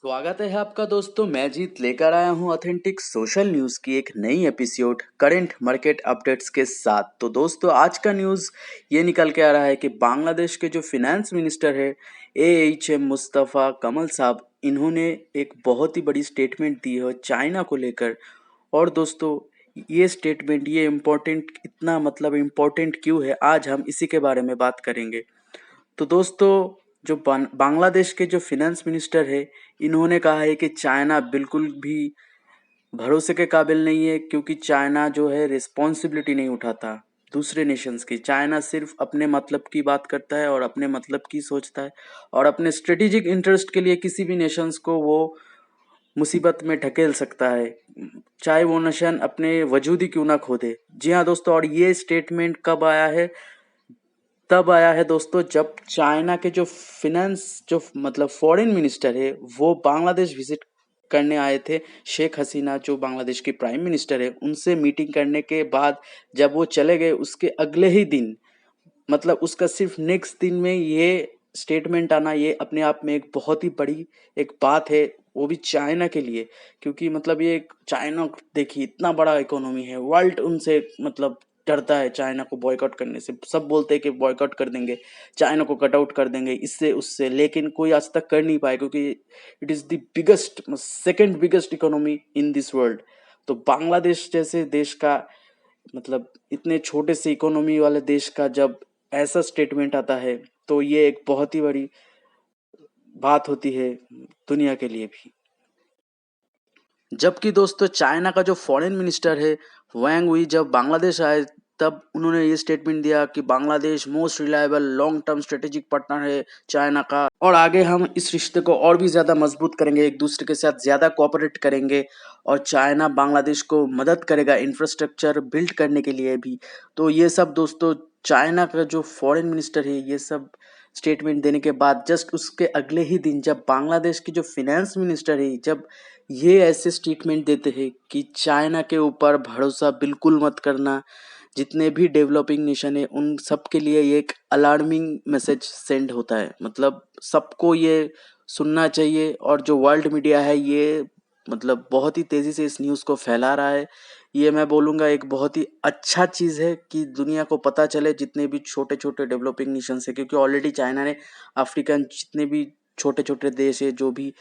स्वागत है आपका दोस्तों। मैं जीत लेकर आया हूं ऑथेंटिक सोशल न्यूज़ की एक नई एपिसोड करंट मार्केट अपडेट्स के साथ। तो दोस्तों आज का न्यूज़ ये निकल के आ रहा है कि बांग्लादेश के जो फिनेंस मिनिस्टर है AHM मुस्तफ़ा कमल साहब, इन्होंने एक बहुत ही बड़ी स्टेटमेंट दी है चाइना को लेकर। और दोस्तों ये स्टेटमेंट ये इम्पोर्टेंट इतना इम्पोर्टेंट क्यों है, आज हम इसी के बारे में बात करेंगे। तो दोस्तों जो बांग्लादेश के जो फिनेंस मिनिस्टर है, इन्होंने कहा है कि चाइना बिल्कुल भी भरोसे के काबिल नहीं है, क्योंकि चाइना जो है रिस्पॉन्सिबिलिटी नहीं उठाता दूसरे नेशंस की। चाइना सिर्फ अपने मतलब की बात करता है और अपने मतलब की सोचता है, और अपने स्ट्रेटेजिक इंटरेस्ट के लिए किसी भी नेशंस को वो मुसीबत में ढकेल सकता है, चाहे वो नेशन अपने वजूद ही क्यों ना खो दे। जी हाँ दोस्तों, और ये स्टेटमेंट कब आया है? तब आया है दोस्तों जब चाइना के जो फॉरेन मिनिस्टर है वो बांग्लादेश विजिट करने आए थे। शेख हसीना जो बांग्लादेश की प्राइम मिनिस्टर है, उनसे मीटिंग करने के बाद जब वो चले गए, उसके अगले ही दिन उसका सिर्फ नेक्स्ट दिन में ये स्टेटमेंट आना, ये अपने आप में एक बहुत ही बड़ी एक बात है, वो भी चाइना के लिए। क्योंकि ये चाइना, देखिए इतना बड़ा इकोनॉमी है, वर्ल्ड उनसे डरता है चाइना को बॉयकॉट करने से। सब बोलते हैं कि बॉयकॉट कर देंगे, चाइना को कट आउट कर देंगे इससे उससे, लेकिन कोई आज तक कर नहीं पाए, क्योंकि it is the biggest second biggest economy in this world. तो बांग्लादेश जैसे देश का इतने छोटे से इकोनॉमी वाले देश का जब ऐसा स्टेटमेंट आता है, तो ये एक बहुत ही बड़ी बात होती है दुनिया के लिए भी। जबकि दोस्तों चाइना का जो फॉरेन मिनिस्टर है वैंग हुई, जब बांग्लादेश आए तब उन्होंने ये स्टेटमेंट दिया कि Bangladesh most reliable long term strategic partner है चाइना का, और आगे हम इस रिश्ते को और भी ज़्यादा मजबूत करेंगे, एक दूसरे के साथ ज़्यादा कोऑपरेट करेंगे, और चाइना बांग्लादेश को मदद करेगा इंफ्रास्ट्रक्चर बिल्ड करने के लिए भी। तो ये सब दोस्तों चाइना का जो फॉरेन मिनिस्टर है ये सब स्टेटमेंट देने के बाद जस्ट उसके अगले ही दिन जब बांग्लादेश की जो फिनेंस मिनिस्टर है, जब ये ऐसे स्टेटमेंट देते हैं कि चाइना के ऊपर भरोसा बिल्कुल मत करना, जितने भी डेवलपिंग नेशन है उन सब के लिए ये एक अलार्मिंग मैसेज सेंड होता है। सबको ये सुनना चाहिए, और जो वर्ल्ड मीडिया है ये बहुत ही तेज़ी से इस न्यूज़ को फैला रहा है। ये मैं बोलूँगा एक बहुत ही अच्छा चीज़ है कि दुनिया को पता चले जितने भी छोटे छोटे डेवलपिंग नेशंस है, क्योंकि ऑलरेडी चाइना ने अफ्रीकन जितने भी छोटे छोटे देश है जो भी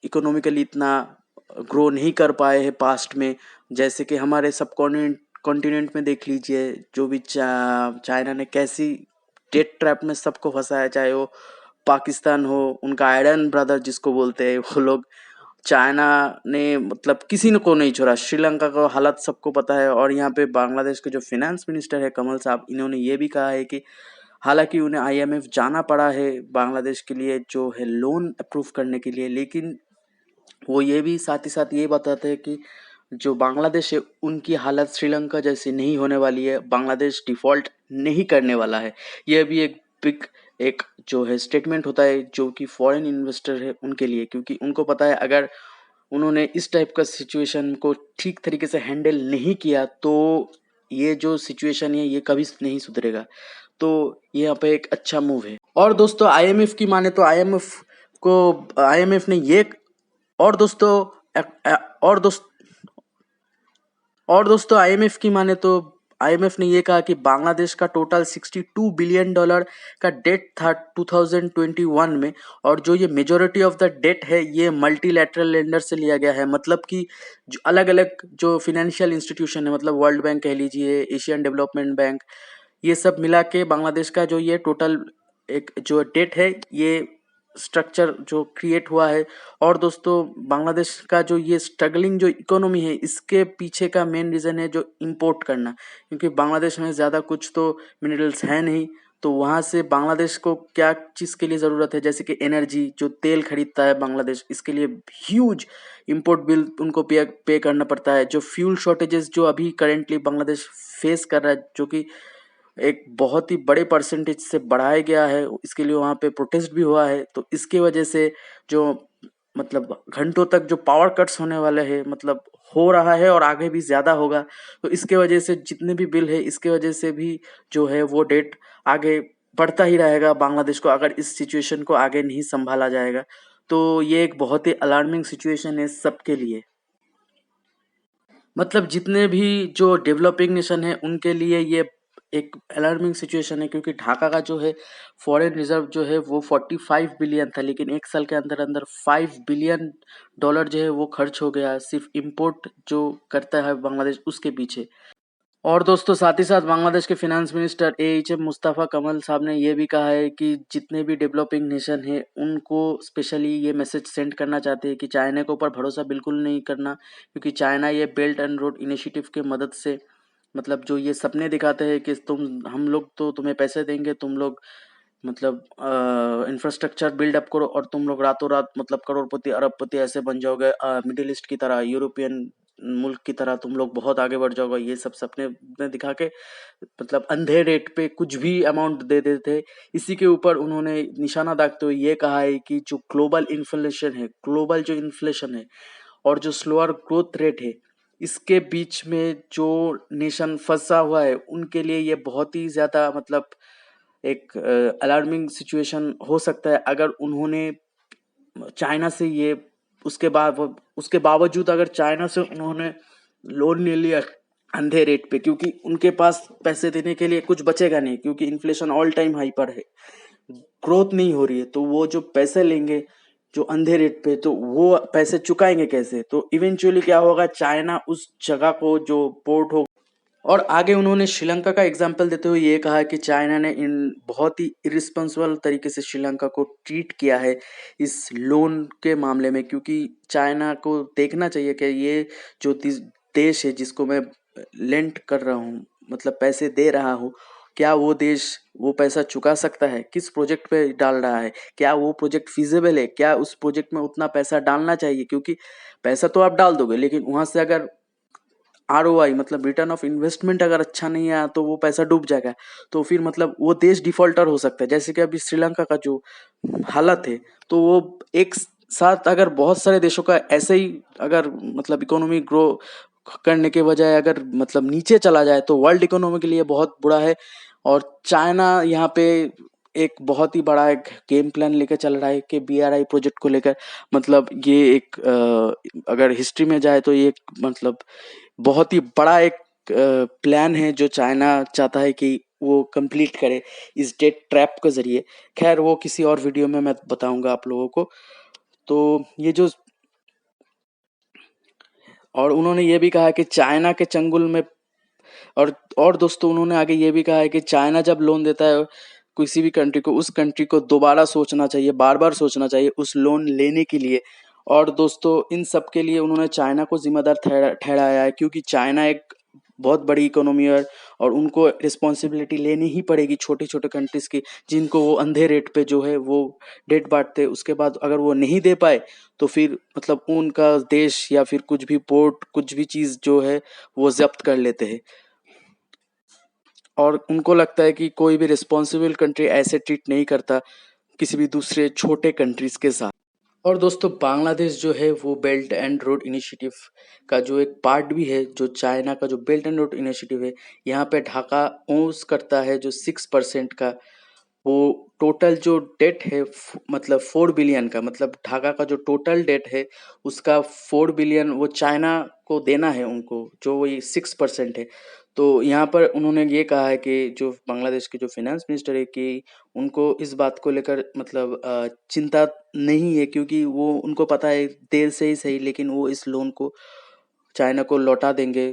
इकोनॉमिकली इतना ग्रो नहीं कर पाए हैं पास्ट में, जैसे कि हमारे सब कॉन्टिनेंट में देख लीजिए, जो भी चाइना ने कैसी डेट ट्रैप में सबको फंसाया, चाहे वो पाकिस्तान हो, उनका आयरन ब्रदर जिसको बोलते हैं वो लोग, चाइना ने किसी ने को नहीं छोड़ा। श्रीलंका का हालत सबको पता है। और यहाँ पे बांग्लादेश के जो फिनेंस मिनिस्टर है कमल साहब, इन्होंने ये भी कहा है कि हालांकि उन्हें IMF जाना पड़ा है बांग्लादेश के लिए जो है लोन अप्रूव करने के लिए, लेकिन वो ये भी साथ ही साथ ये बताते हैं कि जो बांग्लादेश है उनकी हालत श्रीलंका जैसी नहीं होने वाली है, बांग्लादेश डिफ़ॉल्ट नहीं करने वाला है। यह भी एक बिग एक जो है स्टेटमेंट होता है जो कि फॉरेन इन्वेस्टर है उनके लिए, क्योंकि उनको पता है अगर उन्होंने इस टाइप का सिचुएशन को ठीक तरीके से हैंडल नहीं किया तो ये जो सिचुएशन है ये कभी नहीं सुधरेगा। तो ये यहाँ पे एक अच्छा मूव है। और दोस्तों IMF की माने तो IMF ने ये और दोस्तों और दोस्त और दोस्तों IMF की माने तो IMF ने ये कहा कि बांग्लादेश का टोटल $62 बिलियन का डेट था 2021 में, और जो ये मेजॉरिटी ऑफ द डेट है ये मल्टीलैटरल लेंडर से लिया गया है। कि जो अलग अलग जो फिनेंशियल इंस्टीट्यूशन है, वर्ल्ड बैंक कह लीजिए, एशियन डेवलपमेंट बैंक, ये सब मिला के बांग्लादेश का जो ये टोटल एक जो डेट है ये स्ट्रक्चर जो क्रिएट हुआ है। और दोस्तों बांग्लादेश का जो ये स्ट्रगलिंग जो इकोनॉमी है, इसके पीछे का मेन रीज़न है जो इंपोर्ट करना, क्योंकि बांग्लादेश में ज़्यादा कुछ तो मिनरल्स है नहीं। तो वहाँ से बांग्लादेश को क्या चीज़ के लिए ज़रूरत है, जैसे कि एनर्जी, जो तेल खरीदता है बांग्लादेश, इसके लिए ह्यूज इंपोर्ट बिल उनको पे करना पड़ता है। जो फ्यूल शॉर्टेजेस जो अभी करेंटली बांग्लादेश फेस कर रहा है, जो कि एक बहुत ही बड़े परसेंटेज से बढ़ाया गया है, इसके लिए वहाँ पे प्रोटेस्ट भी हुआ है। तो इसके वजह से जो घंटों तक जो पावर कट्स होने वाले हैं, हो रहा है और आगे भी ज़्यादा होगा। तो इसके वजह से जितने भी बिल है, इसके वजह से भी जो है वो डेट आगे बढ़ता ही रहेगा बांग्लादेश को, अगर इस सिचुएशन को आगे नहीं संभाला जाएगा। तो ये एक बहुत ही अलार्मिंग सिचुएशन है सबके लिए। मतलब जितने भी जो डेवलपिंग नेशन है उनके लिए ये एक अलार्मिंग सिचुएशन है, क्योंकि ढाका का जो है फॉरेन रिजर्व जो है वो 45 बिलियन था, लेकिन एक साल के अंदर अंदर 5 बिलियन डॉलर जो है वो खर्च हो गया सिर्फ इंपोर्ट जो करता है बांग्लादेश उसके पीछे। और दोस्तों साथ ही साथ बांग्लादेश के फिनेंस मिनिस्टर एएचएम मुस्तफ़ा कमल साहब ने ये भी कहा है कि जितने भी डेवलपिंग नेशन है उनको स्पेशली ये मैसेज सेंड करना चाहते हैं कि चाइना के ऊपर भरोसा बिल्कुल नहीं करना, क्योंकि चाइना ये बेल्ट एंड रोड इनिशिएटिव के मदद से मतलब जो ये सपने दिखाते हैं कि तुम हम लोग तो तुम्हें पैसे देंगे, तुम लोग मतलब इंफ्रास्ट्रक्चर बिल्डअप करो और तुम लोग रातों रात मतलब करोड़पति अरबपति ऐसे बन जाओगे, मिडिल ईस्ट की तरह, यूरोपियन मुल्क की तरह तुम लोग बहुत आगे बढ़ जाओगे, ये सब सपने में दिखा के मतलब अंधे रेट पे कुछ भी अमाउंट दे देते हैं। इसी के ऊपर उन्होंने निशाना दागते हुए ये कहा है कि जो ग्लोबल जो इन्फ्लेशन है और जो स्लोअर ग्रोथ रेट है, इसके बीच में जो नेशन फंसा हुआ है उनके लिए ये बहुत ही ज़्यादा मतलब एक अलार्मिंग सिचुएशन हो सकता है अगर उन्होंने चाइना से ये उसके बावजूद अगर चाइना से उन्होंने लोन ले लिया अंधे रेट पे, क्योंकि उनके पास पैसे देने के लिए कुछ बचेगा नहीं, क्योंकि इन्फ्लेशन ऑल टाइम हाई पर है, ग्रोथ नहीं हो रही है, तो वो जो पैसे लेंगे जो अंधे रेट पे, तो वो पैसे चुकाएंगे कैसे? तो इवेंचुअली क्या होगा, चाइना उस जगह को जो पोर्ट हो। और आगे उन्होंने श्रीलंका का एग्जाम्पल देते हुए ये कहा कि चाइना ने इन बहुत ही इरिस्पॉन्सिबल तरीके से श्रीलंका को ट्रीट किया है इस लोन के मामले में, क्योंकि चाइना को देखना चाहिए कि ये जो देश है जिसको मैं लेंट कर रहा हूँ मतलब पैसे दे रहा हूँ, क्या वो देश वो पैसा चुका सकता है, किस प्रोजेक्ट पे डाल रहा है, क्या वो प्रोजेक्ट फिजिबल है, क्या उस प्रोजेक्ट में उतना पैसा डालना चाहिए, क्योंकि पैसा तो आप डाल दोगे लेकिन वहां से अगर आरओआई मतलब रिटर्न ऑफ इन्वेस्टमेंट अगर अच्छा नहीं आया तो वो पैसा डूब जाएगा, तो फिर मतलब वो देश डिफॉल्टर हो सकता है। जैसे कि अभी श्रीलंका का जो हालत है, तो वो एक साथ अगर बहुत सारे देशों का ऐसे ही अगर मतलब इकोनॉमी ग्रो करने के बजाय अगर मतलब नीचे चला जाए तो वर्ल्ड इकोनॉमी के लिए बहुत बुरा है। और चाइना यहाँ पे एक बहुत ही बड़ा एक गेम प्लान लेकर चल रहा है कि बीआरआई प्रोजेक्ट को लेकर, मतलब ये एक अगर हिस्ट्री में जाए तो ये एक मतलब बहुत ही बड़ा एक प्लान है जो चाइना चाहता है कि वो कंप्लीट करे इस डेट ट्रैप के जरिए। खैर वो किसी और वीडियो में मैं बताऊंगा आप लोगों को। तो ये जो और उन्होंने ये भी कहा कि चाइना के चंगुल में और दोस्तों उन्होंने आगे ये भी कहा है कि चाइना जब लोन देता है किसी भी कंट्री को, उस कंट्री को दोबारा सोचना चाहिए, बार बार सोचना चाहिए उस लोन लेने के लिए। और दोस्तों इन सब के लिए उन्होंने चाइना को जिम्मेदार ठहराया है, क्योंकि चाइना एक बहुत बड़ी इकोनॉमी है और उनको रिस्पॉन्सिबिलिटी लेनी ही पड़ेगी छोटे छोटे कंट्रीज की, जिनको वो अंधे रेट पे जो है वो डेट बांटते, उसके बाद अगर वो नहीं दे पाए तो फिर मतलब उनका देश या फिर कुछ भी पोर्ट कुछ भी चीज़ जो है वो जब्त कर लेते हैं। और उनको लगता है कि कोई भी रिस्पॉन्सिबल कंट्री ऐसे ट्रीट नहीं करता किसी भी दूसरे छोटे कंट्रीज के साथ। और दोस्तों बांग्लादेश जो है वो बेल्ट एंड रोड इनिशिएटिव का जो एक पार्ट भी है, जो चाइना का जो बेल्ट एंड रोड इनिशिएटिव है, यहाँ पे ढाका ओन्स करता है जो 6% का। वो टोटल जो डेट है मतलब 4 बिलियन का, मतलब ढाका का जो टोटल डेट है उसका 4 बिलियन वो चाइना को देना है उनको, जो वही 6% है। तो यहाँ पर उन्होंने ये कहा है कि जो बांग्लादेश के जो फाइनेंस मिनिस्टर है कि उनको इस बात को लेकर मतलब चिंता नहीं है, क्योंकि वो उनको पता है देर से ही सही लेकिन वो इस लोन को चाइना को लौटा देंगे।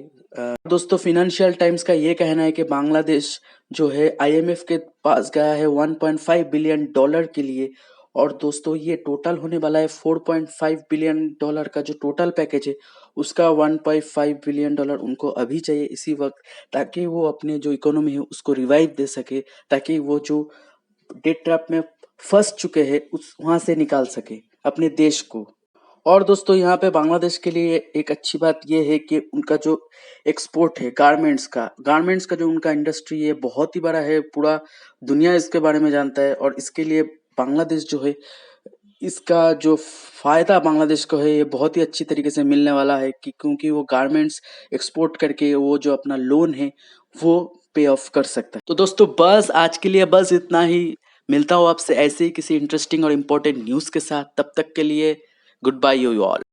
दोस्तों फिनेंशियल टाइम्स का ये कहना है कि बांग्लादेश जो है आईएमएफ के पास गया है 1.5 बिलियन डॉलर के लिए। और दोस्तों ये टोटल होने वाला है 4.5 बिलियन डॉलर का जो टोटल पैकेज है, उसका 1.5 बिलियन डॉलर उनको अभी चाहिए इसी वक्त, ताकि वो अपने जो इकोनॉमी है उसको रिवाइव दे सके, ताकि वो जो डेट ट्रैप में फंस चुके हैं उस वहां से निकाल सके अपने देश को। और दोस्तों यहाँ पे बांग्लादेश के लिए एक अच्छी बात ये है कि उनका जो एक्सपोर्ट है गारमेंट्स का जो उनका इंडस्ट्री है बहुत ही बड़ा है, पूरा दुनिया इसके बारे में जानता है। और इसके लिए बांग्लादेश जो है इसका जो फायदा बांग्लादेश को है ये बहुत ही अच्छी तरीके से मिलने वाला है, कि क्योंकि वो गारमेंट्स एक्सपोर्ट करके वो जो अपना लोन है वो पे ऑफ कर सकता है। तो दोस्तों बस आज के लिए बस इतना ही। मिलता हूँ आपसे ऐसे ही किसी इंटरेस्टिंग और इम्पोर्टेंट न्यूज़ के साथ, तब तक के लिए गुड बाय यू ऑल।